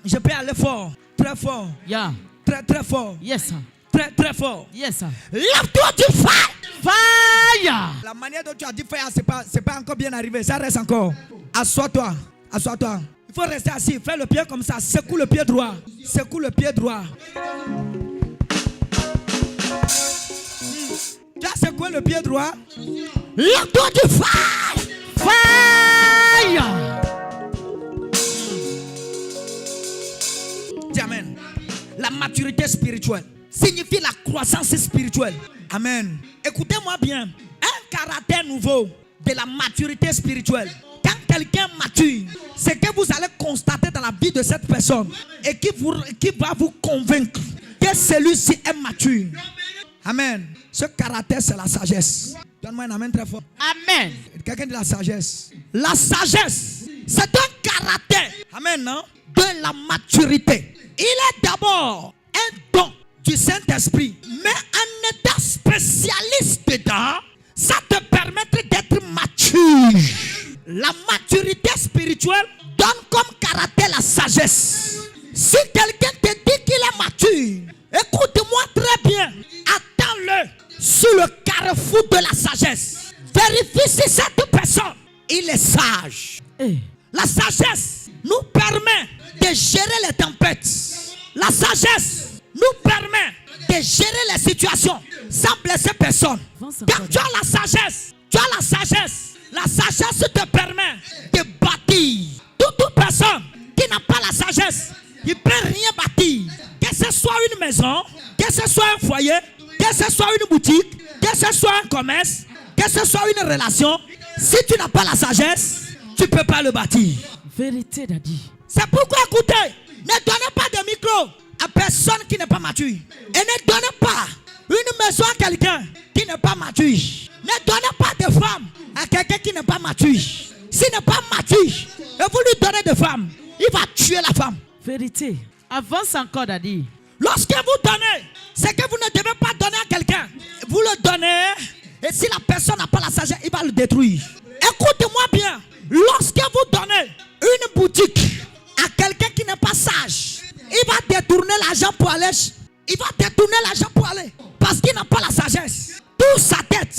Je peux aller fort, très fort. Yeah. Très très fort. Yes, sir. Très très fort. Yes, sir. Lève-toi du fire. Fire. La manière dont tu as dit fire, c'est pas encore bien arrivé. Ça reste encore. Assois-toi. Assois-toi. Il faut rester assis. Fais le pied comme ça. Secoue le pied droit. Secoue le pied droit. Tu as secoué le pied droit. Lève-toi du fire. Fire. Dis amen. La maturité spirituelle signifie la croissance spirituelle. Amen. Écoutez-moi bien. Un caractère nouveau de la maturité spirituelle. Quand quelqu'un mature, c'est que vous allez constater dans la vie de cette personne et qui va vous convaincre que celui-ci est mature. Amen. Ce caractère, c'est la sagesse. Donne-moi un amen très fort. Amen. Quelqu'un dit la sagesse. La sagesse, c'est un caractère. Amen, non? De la maturité. Il est d'abord un don du Saint-Esprit. Mais en étant spécialiste dedans, ça te permettrait d'être mature. La maturité spirituelle donne comme caractère la sagesse. Si quelqu'un te dit qu'il est mature, écoute-moi très bien. Attends-le sur le carrefour de la sagesse. Vérifie si cette personne, il est sage. La sagesse nous permet de gérer les tempêtes. La sagesse nous permet de gérer les situations sans blesser personne. Quand tu as la sagesse, la sagesse te permet de bâtir. Toute personne qui n'a pas la sagesse, il ne peut rien bâtir. Que ce soit une maison, que ce soit un foyer, que ce soit une boutique, que ce soit un commerce, que ce soit une relation. Si tu n'as pas la sagesse, tu ne peux pas le bâtir. Vérité, Daddy. C'est pourquoi, écoutez, ne donnez pas de micro à personne qui n'est pas mature. Et ne donnez pas une maison à quelqu'un qui n'est pas mature. Ne donnez pas de femme à quelqu'un qui n'est pas mature. S'il n'est pas mature et vous lui donnez de femme, il va tuer la femme. Vérité. Avance encore, Daddy. Lorsque vous donnez, c'est que vous ne devez pas donner à quelqu'un. Vous le donnez et si la personne n'a pas la sagesse, il va le détruire. Écoutez-moi bien. Lorsque vous donnez une boutique à quelqu'un qui n'est pas sage, il va détourner l'argent pour aller. Il va détourner l'argent pour aller. Parce qu'il n'a pas la sagesse. Toute sa tête,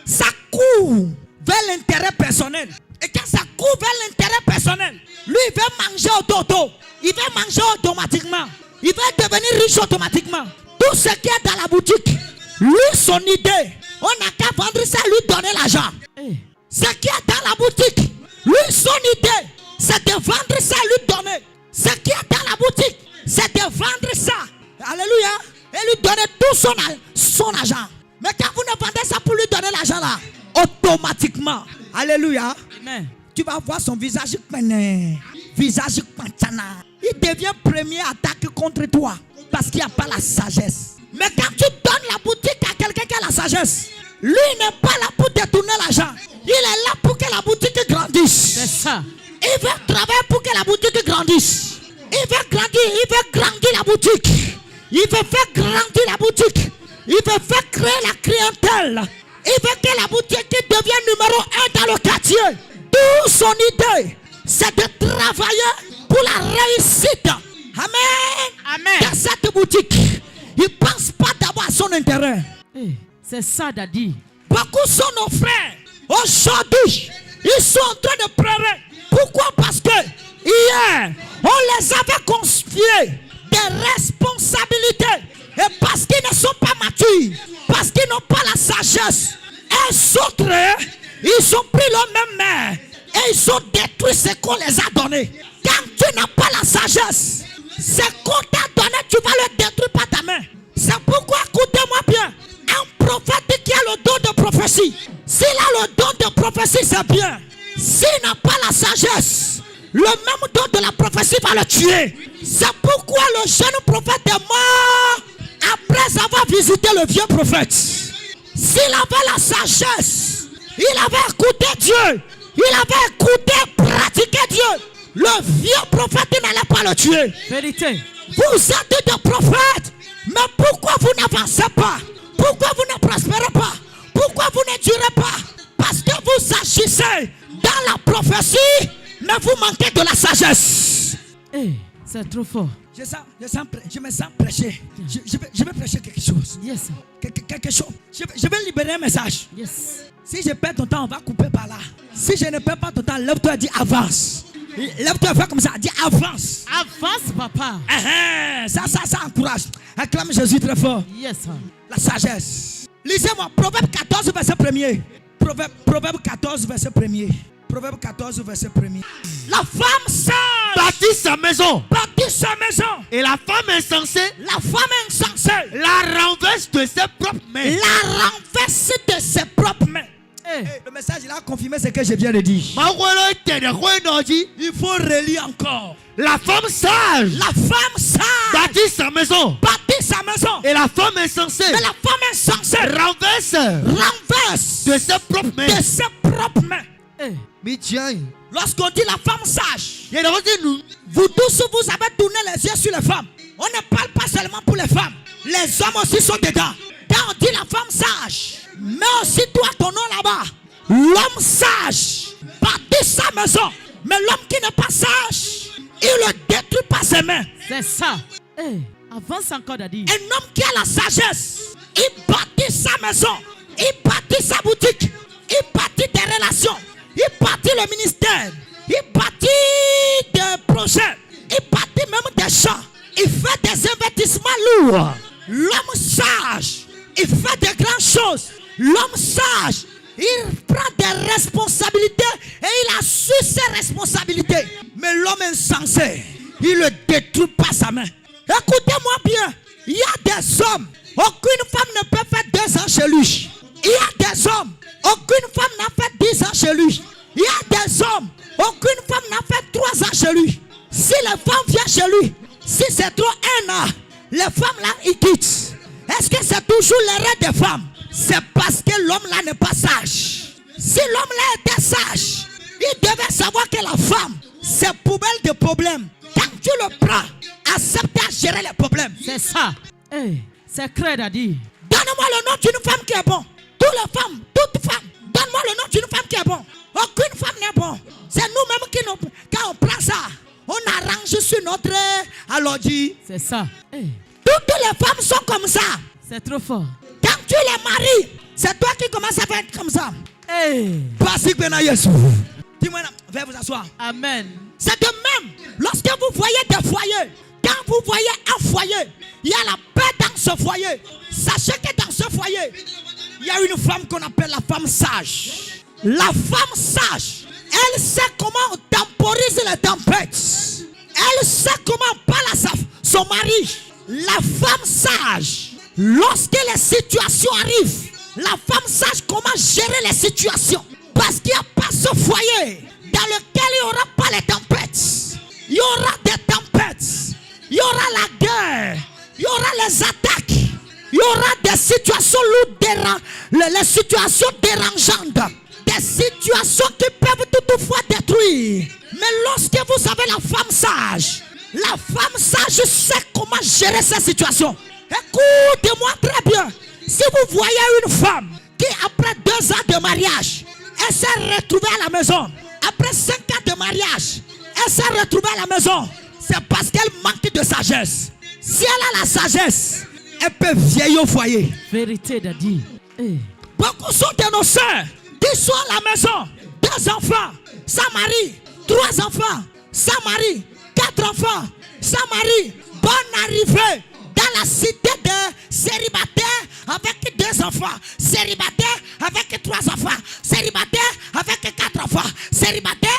ça court vers l'intérêt personnel. Et quand ça court vers l'intérêt personnel, lui il va manger auto. Il va manger automatiquement. Il va devenir riche automatiquement. Tout ce qui est dans la boutique, lui son idée, on n'a qu'à vendre ça, lui donner l'argent. Ce qui est dans la boutique, lui son idée, c'est de vendre ça, lui donner. Ce qui est dans la boutique, c'est de vendre ça. Alléluia. Et lui donner tout son argent. Mais quand vous ne vendez ça pour lui donner l'argent là, automatiquement, alléluia, Amen. Tu vas voir son visage visage pantana. Il devient premier attaque contre toi parce qu'il n'y a pas la sagesse. Mais quand tu donnes la boutique à quelqu'un qui a la sagesse, lui n'est pas là pour détourner l'argent. Il est là pour que la boutique grandisse. C'est ça. Il veut travailler pour que la boutique grandisse. Il veut grandir la boutique. Il veut faire grandir la boutique. Il veut faire créer la clientèle. Il veut que la boutique devienne numéro 1 dans le quartier. Toute son idée, c'est de travailler pour la réussite. Amen. Amen. Dans cette boutique, il ne pense pas d'abord à son intérêt. C'est ça, Daddy. Beaucoup sont nos frères. Aujourd'hui, ils sont en train de pleurer. Pourquoi? Parce que hier, on les avait confié des responsabilités. Et parce qu'ils ne sont pas matures, parce qu'ils n'ont pas la sagesse, eux autres, ils ont pris leur même main et ils ont détruit ce qu'on les a donné. Quand tu n'as pas la sagesse, ce qu'on t'a donné, tu vas le détruire par ta main. C'est pourquoi, écoutez-moi bien, un prophète qui a le don de prophétie, s'il a le don de prophétie, c'est bien. S'il n'a pas la sagesse, le même don de la prophétie va le tuer. C'est pourquoi le jeune prophète est mort après avoir visité le vieux prophète. S'il avait la sagesse, il avait écouté Dieu, il avait écouté, pratiqué Dieu, le vieux prophète n'allait pas le tuer. Vérité. Vous êtes des prophètes, mais pourquoi vous n'avancez pas? Pourquoi vous ne prospérez pas? Pourquoi vous ne durez pas? Parce que vous agissez dans la prophétie, mais vous manquez de la sagesse. C'est trop fort. Je me sens prêcher. Je vais prêcher quelque chose. Yes. Quelque chose. Je vais libérer un message. Yes. Si je perds ton temps, on va couper par là. Si je ne perds pas ton temps, lève-toi et dis avance. Lève-toi et fais comme ça, dis avance. Avance, papa. Ça encourage. Acclame Jésus très fort. Yes. La sagesse. Lisez-moi, Proverbe 14, verset 1er. Proverbe 14, verset 1er. Proverbe 14, verset 1er. La femme sage bâtit sa maison. bâtit sa maison. Et la femme insensée La femme insensée la renverse de ses propres mains. la renverse de ses propres mains. Eh. Le message, il a confirmé ce que je viens de dire. Il faut relire encore. La femme sage La femme sage bâtit sa maison. bâtit sa maison. Et la femme insensée Mais la femme insensée renverse renverse de ses propres de mains. ses propres mains. Eh. Lorsqu'on dit la femme sage, vous tous, vous avez tourné les yeux sur les femmes. On ne parle pas seulement pour les femmes. Les hommes aussi sont dedans. Quand on dit la femme sage, mets aussi toi ton nom là-bas. L'homme sage bâtit sa maison. Mais l'homme qui n'est pas sage, il le détruit par ses mains. C'est ça. Eh. Avance encore, Daddy. Un homme qui a la sagesse, il bâtit sa maison, il bâtit sa boutique, il bâtit des relations, il bâtit le ministère, il bâtit des projets, il bâtit même des champs, il fait des investissements lourds. L'homme sage, il fait de grandes choses. L'homme sage, il prend des responsabilités et il assume ses responsabilités. Mais l'homme insensé, il le détruit par sa main. Écoutez-moi bien, il y a des hommes, aucune femme ne peut faire 2 ans chez lui. Il y a des hommes, aucune femme n'a fait 10 ans chez lui. Il y a des hommes, aucune femme n'a fait 3 ans chez lui. Si les femmes viennent chez lui, si c'est trop 1 an, les femmes là, ils quittent. Est-ce que c'est toujours l'erreur des femmes? C'est parce que l'homme là n'est pas sage. Si l'homme là était sage, il devait savoir que la femme, c'est poubelle de problèmes. Quand tu le prends, accepte à gérer les problèmes. C'est ça. Eh. C'est clair, Daddy. Donne-moi le nom d'une femme qui est bon. Toutes femmes, donne-moi le nom d'une femme qui est bon. Aucune femme n'est bon. C'est nous-mêmes qui nous, quand on prend ça, on arrange sur notre allodie. C'est ça. Eh. Toutes les femmes sont comme ça. C'est trop fort. Quand tu les maries, c'est toi qui commences à faire comme ça. Eh. Basique Bena Yesu. Dis-moi, viens vous asseoir. Amen. C'est de même, lorsque vous voyez des foyers, quand vous voyez un foyer, il y a la paix dans ce foyer. Sachez que dans ce foyer, il y a une femme qu'on appelle la femme sage. La femme sage, elle sait comment on temporise les tempêtes. Elle sait comment parle à son mari. La femme sage, lorsque les situations arrivent, la femme sage comment gérer les situations. Parce qu'il n'y a pas ce foyer dans lequel il n'y aura pas les tempêtes. Il y aura des tempêtes. Il y aura la guerre. Il y aura les attaques. Il y aura des situations lourdes, les situations dérangeantes. Des situations qui peuvent toutefois détruire. Mais lorsque vous avez la femme sage sait comment gérer ces situations. Écoutez-moi très bien. Si vous voyez une femme qui après 2 ans de mariage, elle s'est retrouvée à la maison. Après 5 ans de mariage, elle s'est retrouvée à la maison. C'est parce qu'elle manque de sagesse. Si elle a la sagesse, elle peut vieillir au foyer. Vérité, Daddy. Eh. Beaucoup sont de nos soeurs qui sont à la maison. 2 enfants, sans mari. 3 enfants, sans mari. 4 enfants, sans mari. Bonne arrivée dans la cité de célibataires avec 2 enfants. Célibataires avec 3 enfants. Célibataires avec 4 enfants. Célibataires.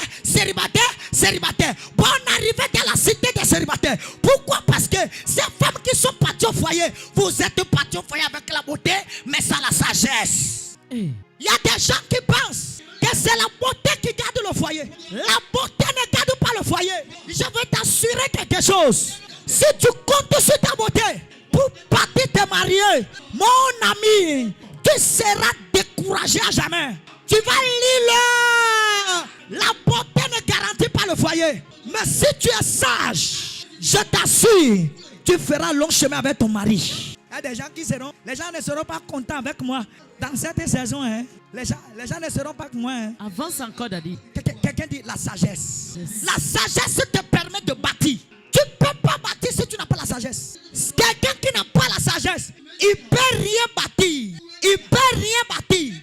Bonne arrivée dans la cité des célibataires. Pourquoi? Parce que ces femmes qui sont parties au foyer, vous êtes partis au foyer avec la beauté, mais sans la sagesse. Eh. Il y a des gens qui pensent que c'est la beauté qui garde le foyer. La beauté ne garde pas le foyer. Je veux t'assurer quelque chose. Si tu comptes sur ta beauté pour partir te marier, mon ami, tu seras découragé à jamais. Tu vas lire la beauté ne garantit pas le foyer. Mais si tu es sage, je t'assure, tu feras long chemin avec ton mari. Il y a des gens qui seront, les gens ne seront pas contents avec moi dans cette saison. Hein. Les gens ne seront pas avec moi. Hein. Avance encore, Daddy. Quelqu'un dit la sagesse. Yes. La sagesse te permet de bâtir. Tu peux sagesse. Quelqu'un qui n'a pas la sagesse, il ne peut rien bâtir. Il ne peut rien bâtir.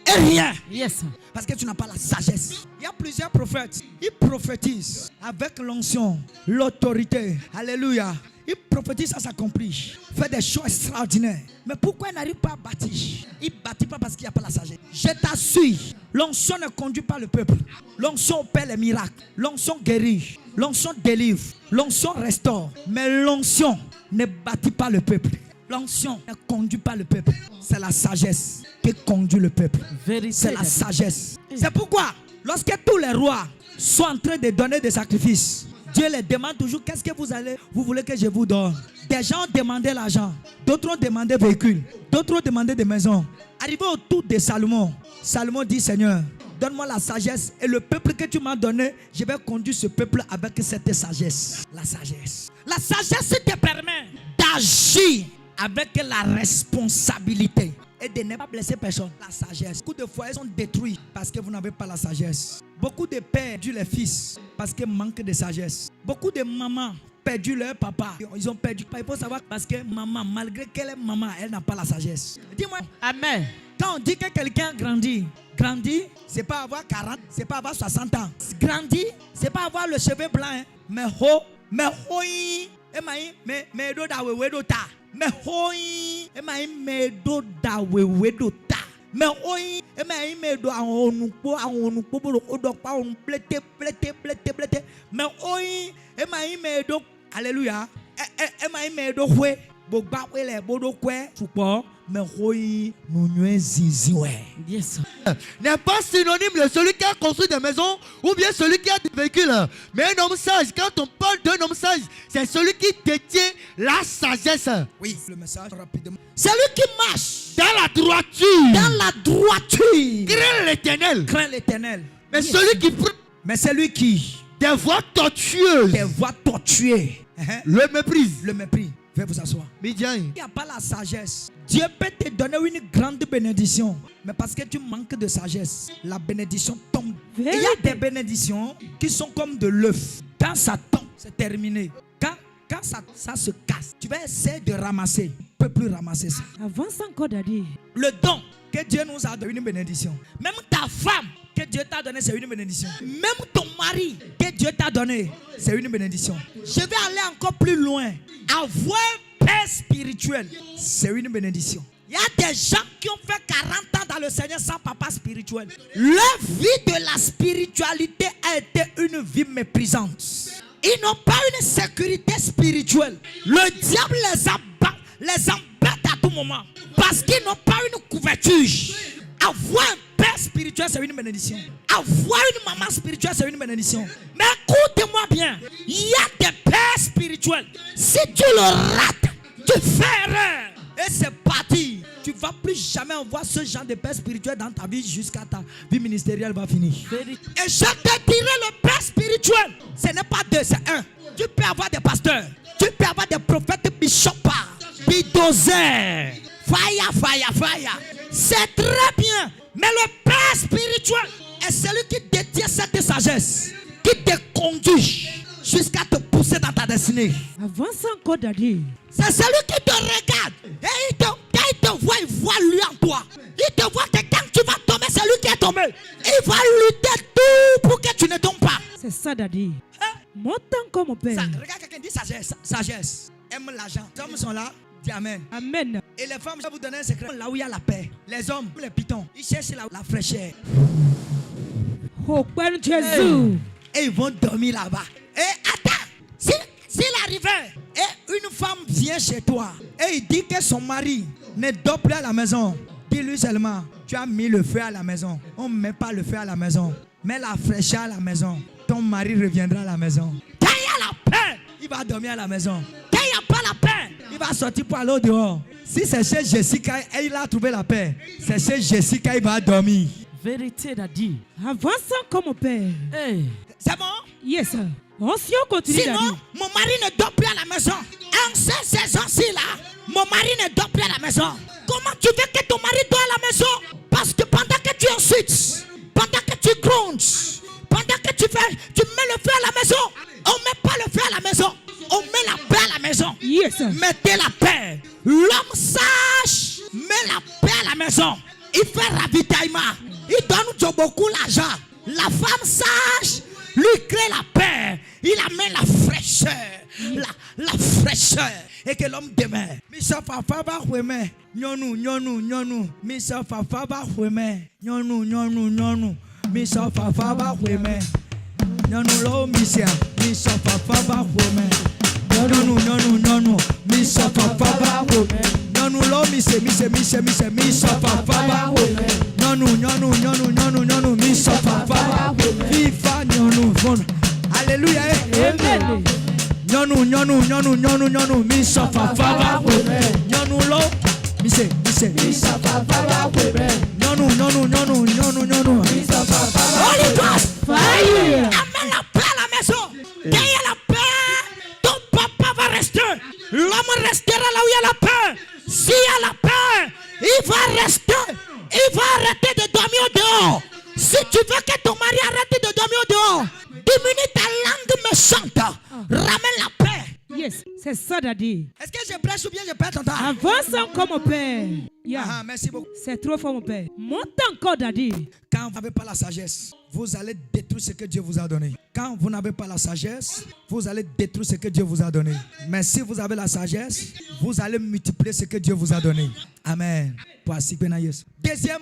Rien. Yes. Parce que tu n'as pas la sagesse. Il y a plusieurs prophètes. Ils prophétisent avec l'onction, l'autorité. Alléluia. Ils prophétisent, ça s'accomplit. Fait des choses extraordinaires. Mais pourquoi ils n'arrivent pas à bâtir? Ils ne bâtissent pas parce qu'il n'y a pas la sagesse. Je t'assure, l'onction ne conduit pas le peuple. L'onction opère les miracles. L'onction guérit. L'onction délivre. L'onction restaure. Mais l'onction ne bâtit pas le peuple. L'onction ne conduit pas le peuple. C'est la sagesse qui conduit le peuple. C'est la sagesse. C'est pourquoi, lorsque tous les rois sont en train de donner des sacrifices, Dieu les demande toujours, qu'est-ce que vous voulez que je vous donne? Des gens ont demandé l'argent, d'autres ont demandé véhicules, d'autres ont demandé des maisons. Arrivé au tour de Salomon, Salomon dit, Seigneur, donne-moi la sagesse et le peuple que tu m'as donné, je vais conduire ce peuple avec cette sagesse. La sagesse. La sagesse te permet d'agir avec la responsabilité et de ne pas blesser personne. La sagesse. Beaucoup de foyers sont détruits parce que vous n'avez pas la sagesse. Beaucoup de pères perdu les fils parce qu'ils manquent de sagesse. Beaucoup de mamans perdu leur papa. Ils ont perdu. Il faut savoir parce que maman, malgré qu'elle est maman, elle n'a pas la sagesse. Dis-moi. Amen. Quand on dit que quelqu'un grandit, c'est pas avoir 40, c'est pas avoir 60 ans. Grandit, c'est pas avoir le cheveu blanc. Hein. Mais do da wewe do ta. Me hoi me do da wewe do ta. Me hoi me do onu po bolo odo pa on plete. Me hoi me do alléluia. Me do hwe bogba wele bodo kwe fupo me hoi nunwe ziziwe. Yes. N'est pas synonyme de celui qui a construit des maisons ou bien celui qui a des véhicules. Mais un homme sage, quand on parle d'un homme sage, c'est celui qui détient la sagesse. Oui, le message rapidement. C'est lui qui marche dans la droiture. Dans la droiture. Craint l'Éternel. Craint l'Éternel. Mais celui qui prend. Mais c'est lui qui. Des voies tortueuses. Des voies tortueuses. Le méprise. Le mépris. Veuillez vous asseoir. Il n'y a pas la sagesse. Dieu peut te donner une grande bénédiction. Mais parce que tu manques de sagesse, la bénédiction tombe. Et il y a des bénédictions qui sont comme de l'œuf. Quand ça tombe, c'est terminé. Quand ça se casse, tu vas essayer de ramasser. Tu ne peux plus ramasser ça. Avance encore, Daddy. Le don que Dieu nous a donné, une bénédiction. Même ta femme que Dieu t'a donné, c'est une bénédiction. Même ton mari que Dieu t'a donné, c'est une bénédiction. Je vais aller encore plus loin. Avoir un père spirituel, c'est une bénédiction. Il y a des gens qui ont fait 40 ans dans le Seigneur sans papa spirituel. Leur vie de la spiritualité a été une vie méprisante. Ils n'ont pas une sécurité spirituelle. Le diable les embête à tout moment. Parce qu'ils n'ont pas une couverture. Avoir un père spirituel, c'est une bénédiction. Avoir une maman spirituelle, c'est une bénédiction. Mais écoute-moi bien. Il y a des pères spirituels. Si tu le rates, tu fais erreur. Et c'est parti. Tu ne vas plus jamais avoir ce genre de père spirituel dans ta vie jusqu'à ta vie ministérielle va finir. Et je te dirai le père spirituel. Ce n'est pas deux, c'est un. Tu peux avoir des pasteurs. Tu peux avoir des prophètes bishops, bidozers. Fire. C'est très bien. Mais le père spirituel est celui qui détient cette sagesse. Qui te conduit jusqu'à te pousser dans ta destinée. Avance encore, Daddy. C'est celui qui te regarde. Et quand il te voit, il voit lui en toi. Il te voit que quand tu vas tomber, c'est lui qui est tombé. Il va lutter tout pour que tu ne tombes pas. C'est ça, Daddy. Monte encore, mon père. Regarde quelqu'un dit sagesse. Sagesse. Aime l'argent. Les hommes sont là. Dis Amen. Amen. Et les femmes, je vais vous donner un secret. Là où il y a la paix. Les hommes, les pitons, ils cherchent la fraîcheur. Oh, Père Jésus. Et ils vont dormir là-bas. Et attends. S'il arrivait et une femme vient chez toi et il dit que son mari ne dort plus à la maison, dis-lui seulement, tu as mis le feu à la maison. On ne met pas le feu à la maison. Mets la fraîcheur à la maison. Ton mari reviendra à la maison. Quand il y a la paix, il va dormir à la maison. Quand il n'y a pas la paix, il va sortir pour aller au dehors. Si c'est chez Jessica et il a trouvé la paix, c'est chez Jessica il va dormir. Vérité, Daddy. Avance encore, mon père. Hey. C'est bon? Yes, sir. On s'y continue, Sinon, Daddy. mon mari ne dort plus à la maison. En cette saison-ci là, mon mari ne dort plus à la maison. Comment tu veux que ton mari dort à la maison? Parce que pendant que tu insultes, pendant que tu grondes, pendant que tu mets le feu à la maison. On ne met pas le feu à la maison. On met la paix à la maison. Yes. Mettez la paix. L'homme sage met la paix à la maison. Il fait ravitaillement. Il donne beaucoup l'argent. La femme sage lui crée la paix. Il amène la fraîcheur. La fraîcheur. Et que l'homme demeure. Misa fafa ba weme. Nyonu. Misa fafa ba weme. Nyonu. Misa fafa ba weme. Nyonu lo misia. Misa fafa ba weme. Nyonu. Misa fafa ba weme. Nyonu lo mise. Misa fafa ba weme. Nyonu. Misa fafa ba weme. Viva nyonu. Alléluia. Amen. Nyonu, misa fafa ba weme. Nyonu lo, mise. Misa fafa ba weme. Nyonu. Misa fafa ba Holy Ghost, Fire. amène la paix à la maison. Quand il y a la paix, ton papa va rester. L'homme restera là où il y a la paix. S'il y a la paix, il va rester. Il va arrêter de dormir au dehors. Si tu veux que ton mari arrête de dormir au dehors, diminue ta langue méchante. Ramène la paix. Yes, c'est ça, Daddy. Est-ce que je prêche ou bien je perds ton temps? Avance encore, mon père. Yeah. Ah, merci beaucoup. C'est trop fort, mon père. Monte encore, Daddy. Quand vous n'avez pas la sagesse, vous allez détruire ce que Dieu vous a donné. Quand vous n'avez pas la sagesse, vous allez détruire ce que Dieu vous a donné. Mais si vous avez la sagesse, vous allez multiplier ce que Dieu vous a donné. Amen. Deuxième,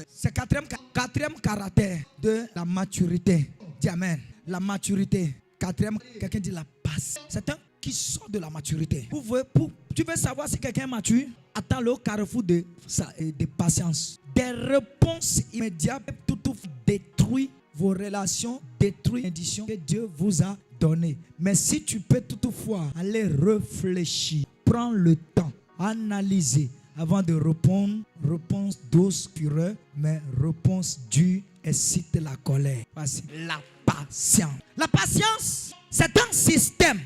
c'est quatrième caractère de la maturité. Dis amen. La maturité. Quatrième, quelqu'un dit la passe. C'est un qui sort de la maturité. Tu veux savoir si quelqu'un est mature? Attends-le au carrefour de patience. Des réponses immédiates tout détruit vos relations, détruit l'édition que Dieu vous a donnée. Mais si tu peux toutefois aller réfléchir, prends le temps, analyser avant de répondre, réponse douce, pureuse, mais réponse dure excite la colère. Voici la patience. La patience, c'est un système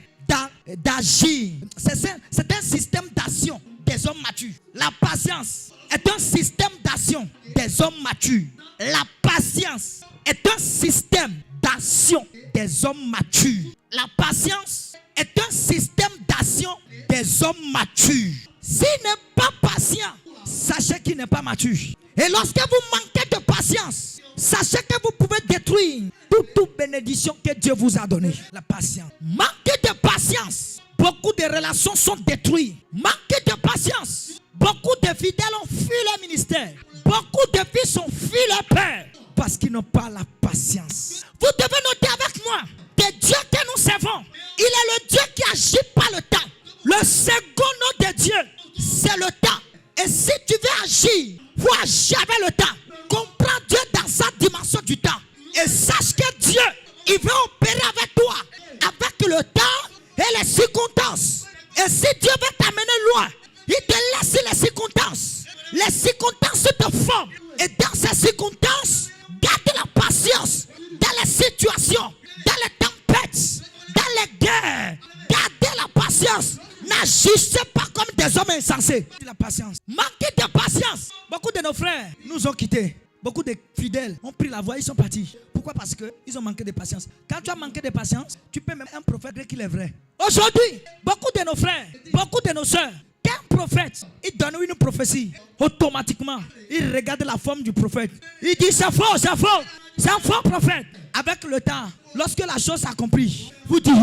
d'agir. C'est un système d'action des hommes matures. La patience est un système d'action des hommes matures. La patience est un système d'action des hommes matures. La patience est un système d'action des hommes matures. S'il n'est pas patient, sachez qu'il n'est pas mature. Et lorsque vous manquez de patience, sachez que vous pouvez détruire toute bénédiction que Dieu vous a donnée. La patience. Manquez de patience. Beaucoup de relations sont détruites. Manquez de patience. Beaucoup de fidèles ont fui leur ministère. Beaucoup de fils ont fui leur père parce qu'ils n'ont pas la patience. Vous devez noter avec moi que Dieu que nous servons, il est le Dieu qui agit par le temps. Le second nom de Dieu, c'est le temps. Et si tu veux agir, il faut agir avec le temps. Comprends Dieu dans sa dimension du temps. Et sache que Dieu, il veut opérer avec toi, avec le temps et les circonstances. Et si Dieu veut t'amener loin, il te laisse les circonstances. Les circonstances te forment. Et dans ces circonstances, garde la patience. Dans les situations, dans les tempêtes, dans les guerres, gardez la patience. N'agissez pas comme des hommes insensés. La patience. Manquez de patience. Beaucoup de nos frères nous ont quittés. Beaucoup de fidèles ont pris la voie, ils sont partis. Pourquoi? Parce qu'ils ont manqué de patience. Quand tu as manqué de patience, tu peux même un prophète dire qu'il est vrai. Aujourd'hui, beaucoup de nos frères, beaucoup de nos soeurs, qu'un prophète, il donne une prophétie, automatiquement, il regarde la forme du prophète. Il dit c'est faux, c'est faux. C'est un faux prophète. Avec le temps, lorsque la chose s'accomplit, vous dites,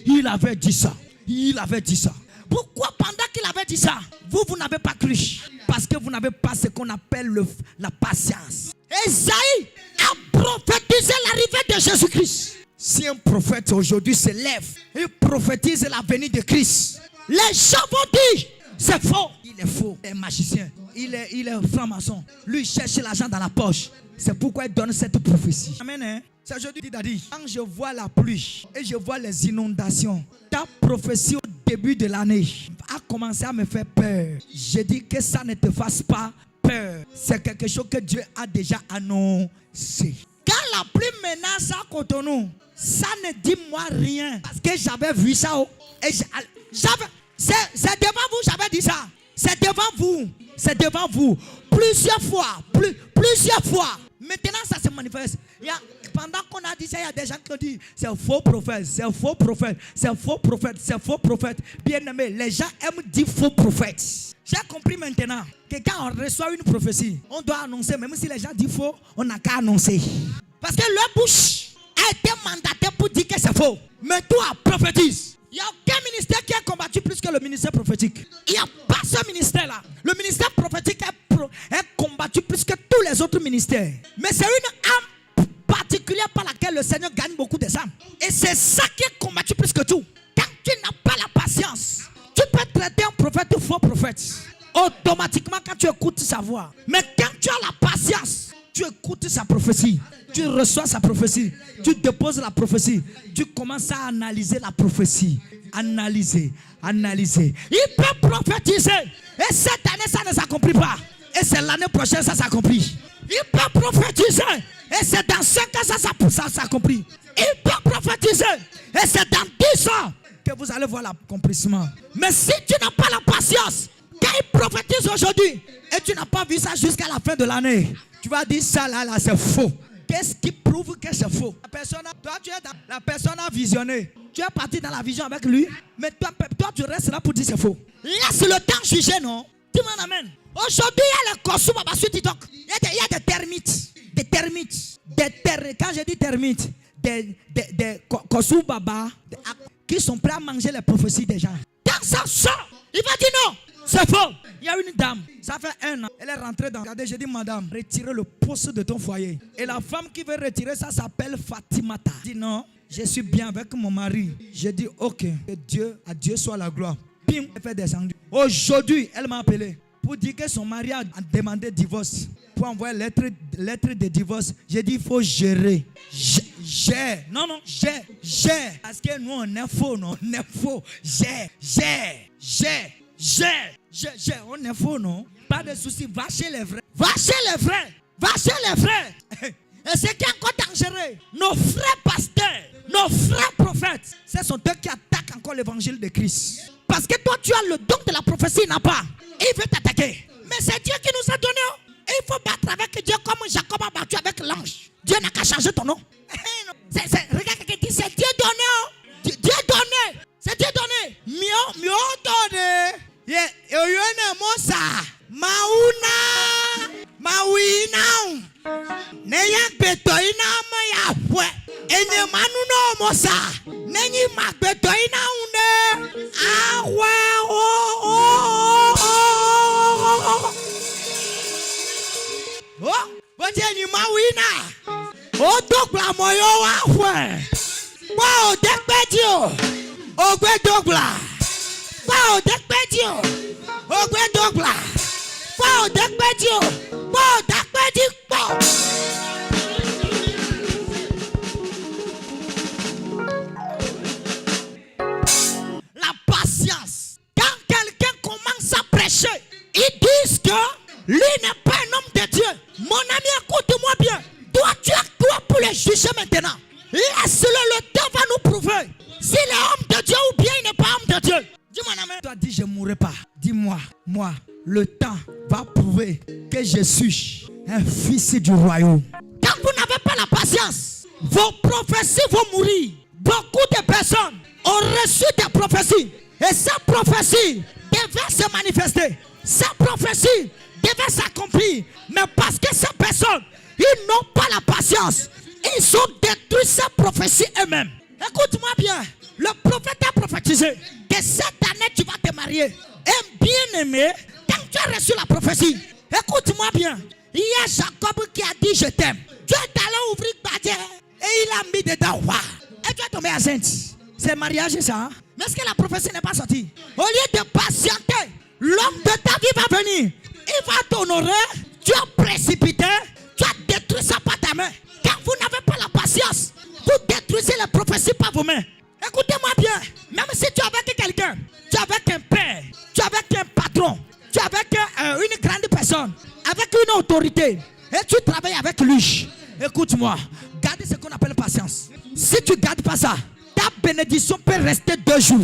il avait dit ça. Il avait dit ça. Pourquoi pendant qu'il avait dit ça, vous n'avez pas cru? Parce que vous n'avez pas ce qu'on appelle la patience. Esaïe a prophétisé l'arrivée de Jésus-Christ. Si un prophète aujourd'hui se lève et prophétise la venue de Christ, les gens vont dire, c'est faux. Il est faux, il est magicien, il est franc-maçon. Lui, il cherche l'argent dans la poche. C'est pourquoi il donne cette prophétie. Amen. Hein? C'est aujourd'hui, Daddy. Quand je vois la pluie et je vois les inondations, ta prophétie au début de l'année a commencé à me faire peur. Je dis que ça ne te fasse pas peur. C'est quelque chose que Dieu a déjà annoncé. Quand la pluie menace à Cotonou, ça ne dit moi rien. Parce que j'avais vu ça. Et c'est devant vous, j'avais dit ça. C'est devant vous. C'est devant vous. Plusieurs fois. Plusieurs fois. Maintenant, ça se manifeste. pendant qu'on a dit ça, il y a des gens qui ont dit c'est un faux prophète, c'est un faux prophète, c'est un faux prophète, c'est un faux prophète. Bien aimé, les gens aiment dire faux prophète. J'ai compris maintenant que quand on reçoit une prophétie, on doit annoncer, même si les gens disent faux, on n'a qu'à annoncer. Parce que leur bouche a été mandatée pour dire que c'est faux. Mais toi, prophétise. Il n'y a aucun ministère qui a combattu plus que le ministère prophétique. Il n'y a pas ce ministère-là. Le ministère prophétique est combattu plus que tous les autres ministères. Mais c'est une âme particulière par laquelle le Seigneur gagne beaucoup des âmes. Et c'est ça qui est combattu plus que tout. Quand tu n'as pas la patience, tu peux traiter un prophète ou faux prophète. Automatiquement quand tu écoutes sa voix. Mais quand tu as la patience, tu écoutes sa prophétie. Tu reçois sa prophétie. Tu déposes la prophétie. Tu commences à analyser la prophétie. Analyser. Il peut prophétiser. Et cette année, ça ne s'accomplit pas. Et c'est l'année prochaine, ça s'accomplit. Il peut prophétiser. Et c'est dans 5 ans, ça s'accomplit. Il peut prophétiser. Et c'est dans 10 ans que vous allez voir l'accomplissement. Mais si tu n'as pas la patience, quand il prophétise aujourd'hui, et tu n'as pas vu ça jusqu'à la fin de l'année, tu vas dire ça là, c'est faux. Qu'est-ce qui prouve que c'est faux? La personne a visionné. Tu es parti dans la vision avec lui. Mais toi tu restes là pour dire c'est faux. Laisse le temps juger, non? Tu m'en amènes. Aujourd'hui, il y a le Kossou Baba sur TikTok. Il y a des termites. Quand je dis termites, des Kossou Baba qui sont prêts à manger les prophéties des gens. Quand ça sort, il va dire non. C'est faux. Il y a une dame, ça fait 1 an. Elle est rentrée dans. Regardez, j'ai dit madame, retirez le poste de ton foyer. Et la femme qui veut retirer ça s'appelle Fatimata. Elle dit non, je suis bien avec mon mari. J'ai dit ok, que à Dieu soit la gloire. Pim, elle fait descendre. Aujourd'hui, elle m'a appelé pour dire que son mari a demandé divorce. Pour envoyer lettre de divorce. J'ai dit il faut gérer. Gère. Parce que nous on est faux, non? On est faux. Gère. On est faux, non? Pas de souci, va chez les vrais. Et ce qui est encore dangereux, nos frères pasteurs, nos frères prophètes, ce sont eux qui attaquent encore l'évangile de Christ. Parce que toi, tu as le don de la prophétie, il n'a pas. Il veut t'attaquer. Mais c'est Dieu qui nous a donné. Et il faut battre avec Dieu comme Jacob a battu avec l'ange. Dieu n'a qu'à changer ton nom. Regarde quelqu'un qui dit, c'est Dieu donné. Dieu donné. C'est Dieu donné. Mieux donné. Yoyone Mosa Mawina Neya Betoina Maya Fue Ene Manuno Mosa Nenyi Makbetoina Une Awe Bojeni Mawina Odogla Moyo Afwe Wow Dekbedio Ogwe Dogla Wow, Dekbedio. Ogwe Dogla. Wow, Dekbedio. Wow, Dekbedio. La patience. Quand quelqu'un commence à prêcher, ils disent que lui n'est pas un homme de Dieu. Mon ami, écoute-moi bien. Toi, tu es toi pour le juger maintenant. Laisse-le, le temps va nous prouver s'il est homme de Dieu ou bien il n'est pas homme de Dieu. Dis-moi, toi dis je ne mourrai pas. Dis-moi, le temps va prouver que je suis un fils du royaume. Quand vous n'avez pas la patience, vos prophéties vont mourir. Beaucoup de personnes ont reçu des prophéties. Et ces prophéties devaient se manifester. Ces prophéties devaient s'accomplir. Mais parce que ces personnes, ils n'ont pas la patience, ils ont détruit ces prophéties eux-mêmes. Écoute-moi bien. Le prophète a prophétisé que cette année tu vas te marier. Et bien aimé, quand tu as reçu la prophétie, écoute-moi bien. Il y a Jacob qui a dit je t'aime. Tu es allé ouvrir Badier et il a mis dedans. Wow. Et tu es tombé enceinte. C'est mariage ça. Hein? Mais est-ce que la prophétie n'est pas sortie? Au lieu de patienter, l'homme de ta vie va venir. Il va t'honorer. Tu as précipité. Tu as détruit ça par ta main. Quand vous n'avez pas la patience, vous détruisez les prophéties par vos mains. Écoutez-moi bien, même si tu es avec quelqu'un, tu es avec un père, tu es avec un patron, tu es avec une grande personne, avec une autorité, et tu travailles avec lui. Écoute-moi, garde ce qu'on appelle patience. Si tu ne gardes pas ça, ta bénédiction peut rester 2 jours.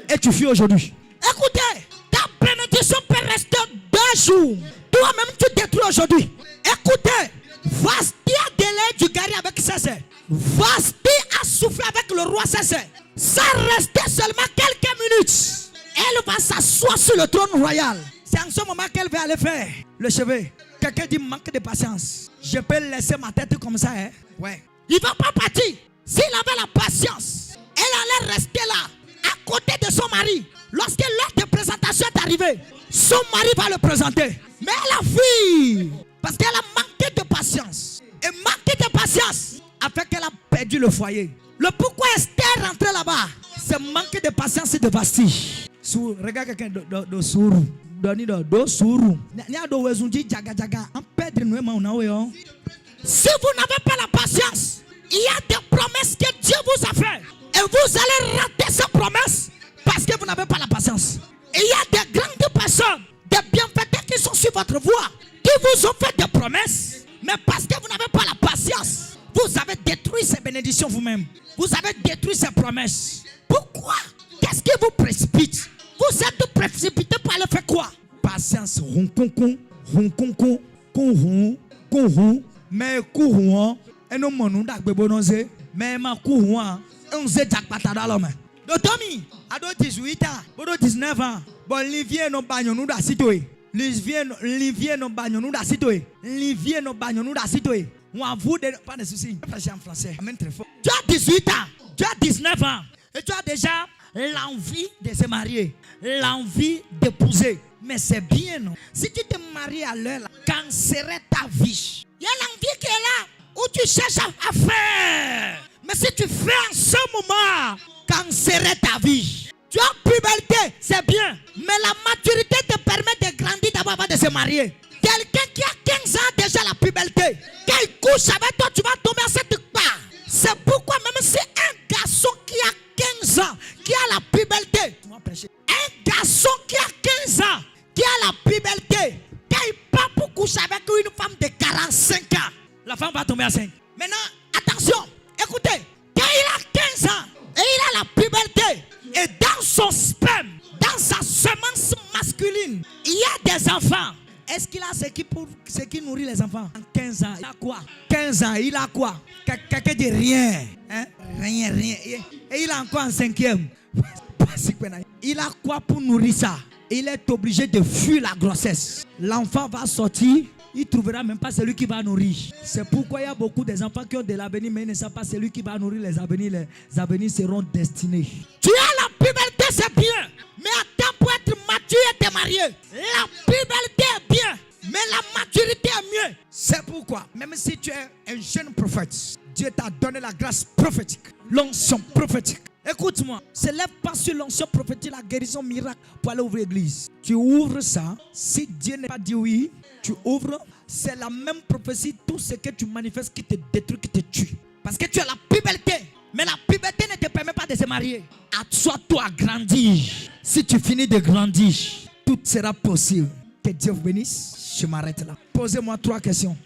Et tu fuis aujourd'hui. Écoutez, ta bénédiction peut rester 2 jours. Toi-même, tu détruis aujourd'hui. Écoutez, voici un délai du guerrier avec ses sœurs. Vasti a soufflé avec le roi ses sœurs. Ça restait seulement quelques minutes. Elle va s'asseoir sur le trône royal. C'est en ce moment qu'elle va aller faire le chevet. Quelqu'un dit manque de patience. Je peux laisser ma tête comme ça, hein? Ouais. Il ne va pas partir. S'il avait la patience, elle allait rester là, à côté de son mari. Lorsque l'heure de présentation est arrivée, son mari va le présenter. Mais elle a fui parce qu'elle a manqué de patience. Et manqué de patience a fait qu'elle a perdu le foyer. Le pourquoi Esther est rentrée là-bas, c'est manquer de patience et de Vasti. Regarde quelqu'un de sourd. Si vous n'avez pas la patience, il y a des promesses que Dieu vous a faites. Et vous allez rater ces promesses parce que vous n'avez pas la patience. Et il y a des grandes personnes, des bienfaiteurs qui sont sur votre voie, qui vous ont fait des promesses. Mais parce que vous n'avez pas la patience, vous avez détruit ces bénédictions vous-même. Vous avez détruit ces promesses. Pourquoi? Qu'est-ce qui vous précipite? Vous êtes précipité pour aller faire quoi? Patience. Mais courant, et non mon nom d'Agbebonose, mais ma courant, on sait Jackpata l'homme. Dotomi, à 18 ans, 19 ans, bon, Livier no bagno nous da citoé. Livier no bagno nous da citoé. Livier no bagno nous da citoé. On avoue pas de soucis. Je en français. Amen très fort. Tu as 18 ans, tu as 19 ans, et tu as déjà l'envie de se marier, l'envie d'épouser. Mais c'est bien, non? Si tu te maries à l'heure, quand serait ta vie? Il y a l'envie qui est là, où tu cherches à faire. Mais si tu fais en ce moment, quand serait ta vie? Tu as puberté, c'est bien. Mais la maturité te permet de grandir d'abord avant de se marier. Quelqu'un qui a 15 ans déjà la puberté, quand il couche avec toi, tu vas tomber à cette part. C'est pourquoi même si un garçon qui a 15 ans, qui a la puberté, un garçon qui a 15 ans, qui a la puberté, quand il part pour coucher avec une femme de 45 ans, la femme va tomber à 5. Maintenant, attention, écoutez, quand il a 15 ans et il a la puberté, et dans son sperme, dans sa semence masculine, il y a des enfants. Est-ce qu'il a ce qui nourrit les enfants? 15 ans, il a quoi? 15 ans, il a quoi? Quelqu'un dit rien. Hein? Rien. Et il a encore en 5e. Il a quoi pour nourrir ça? Il est obligé de fuir la grossesse. L'enfant va sortir, il ne trouvera même pas celui qui va nourrir. C'est pourquoi il y a beaucoup d'enfants qui ont de l'avenir, mais ils ne savent pas celui qui va nourrir les avenirs. Les avenirs seront destinés. Tu as la puberté, c'est bien. Mais attends pour être mature et te marier. La puberté est bien, mais la maturité est mieux. C'est pourquoi, même si tu es un jeune prophète, Dieu t'a donné la grâce prophétique, l'onction prophétique. Écoute-moi, ne se lève pas sur l'onction prophétique, la guérison miracle pour aller ouvrir l'église. Tu ouvres ça, si Dieu n'a pas dit oui, tu ouvres, c'est la même prophétie, tout ce que tu manifestes qui te détruit, qui te tue. Parce que tu as la puberté, mais la puberté ne te permet pas de se marier. Assois-toi à grandir. Si tu finis de grandir, tout sera possible. Que Dieu vous bénisse. Je m'arrête là. Posez-moi 3 questions.